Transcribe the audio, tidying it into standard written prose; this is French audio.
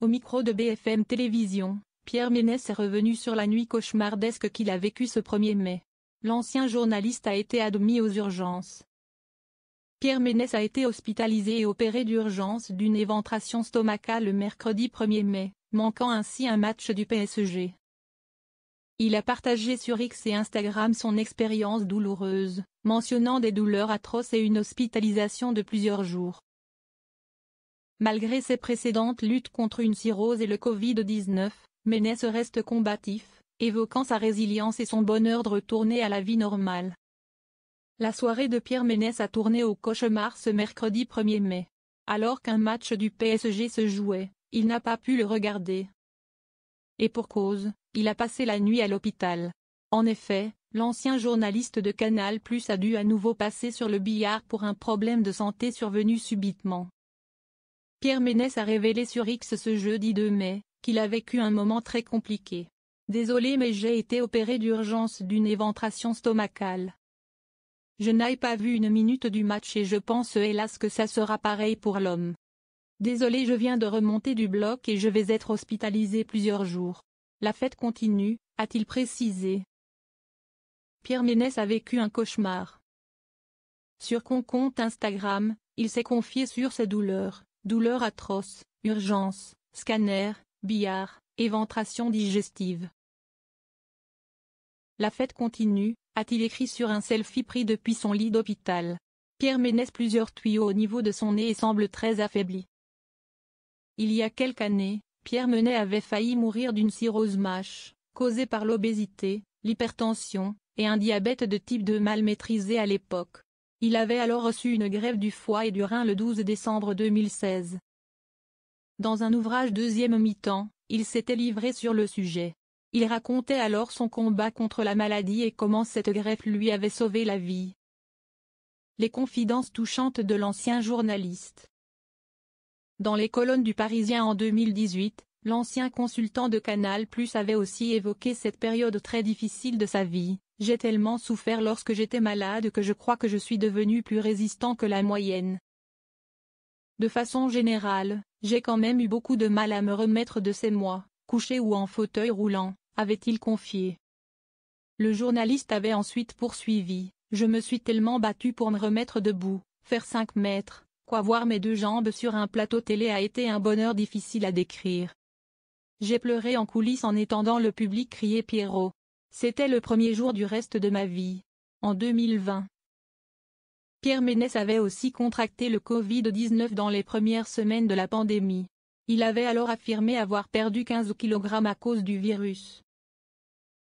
Au micro de BFM Télévision, Pierre Ménès est revenu sur la nuit cauchemardesque qu'il a vécue ce 1er mai. L'ancien journaliste a été admis aux urgences. Pierre Ménès a été hospitalisé et opéré d'urgence d'une éventration stomacale le mercredi 1er mai, manquant ainsi un match du PSG. Il a partagé sur X et Instagram son expérience douloureuse, mentionnant des douleurs atroces et une hospitalisation de plusieurs jours. Malgré ses précédentes luttes contre une cirrhose et le Covid-19, Ménès reste combatif, évoquant sa résilience et son bonheur de retourner à la vie normale. La soirée de Pierre Ménès a tourné au cauchemar ce mercredi 1er mai. Alors qu'un match du PSG se jouait, il n'a pas pu le regarder. Et pour cause, il a passé la nuit à l'hôpital. En effet, l'ancien journaliste de Canal+ a dû à nouveau passer sur le billard pour un problème de santé survenu subitement. Pierre Ménès a révélé sur X ce jeudi 2 mai, qu'il a vécu un moment très compliqué. « Désolé mais j'ai été opéré d'urgence d'une éventration stomacale. Je n'ai pas vu une minute du match et je pense hélas que ça sera pareil pour l'homme. Désolé, je viens de remonter du bloc et je vais être hospitalisé plusieurs jours. La fête continue », a-t-il précisé. Pierre Ménès a vécu un cauchemar. Sur son compte Instagram, il s'est confié sur ses douleurs atroces, urgences, scanner, billard, éventration digestive. La fête continue, a-t-il écrit sur un selfie pris depuis son lit d'hôpital. Pierre Ménès plusieurs tuyaux au niveau de son nez et semble très affaibli. Il y a quelques années, Pierre Ménès avait failli mourir d'une cirrhose MASH, causée par l'obésité, l'hypertension, et un diabète de type 2 mal maîtrisé à l'époque. Il avait alors reçu une greffe du foie et du rein le 12 décembre 2016. Dans un ouvrage deuxième mi-temps, il s'était livré sur le sujet. Il racontait alors son combat contre la maladie et comment cette greffe lui avait sauvé la vie. Les confidences touchantes de l'ancien journaliste. Dans les colonnes du Parisien en 2018, l'ancien consultant de Canal+ avait aussi évoqué cette période très difficile de sa vie. « J'ai tellement souffert lorsque j'étais malade que je crois que je suis devenu plus résistant que la moyenne. De façon générale, j'ai quand même eu beaucoup de mal à me remettre de ces mois, couché ou en fauteuil roulant », avait-il confié. Le journaliste avait ensuite poursuivi : « Je me suis tellement battu pour me remettre debout, faire 5 mètres, voir mes 2 jambes sur un plateau télé a été un bonheur difficile à décrire. J'ai pleuré en coulisses en étendant le public, criait Pierrot. C'était le premier jour du reste de ma vie. » En 2020. Pierre Ménès avait aussi contracté le Covid-19 dans les premières semaines de la pandémie. Il avait alors affirmé avoir perdu 15 kg à cause du virus.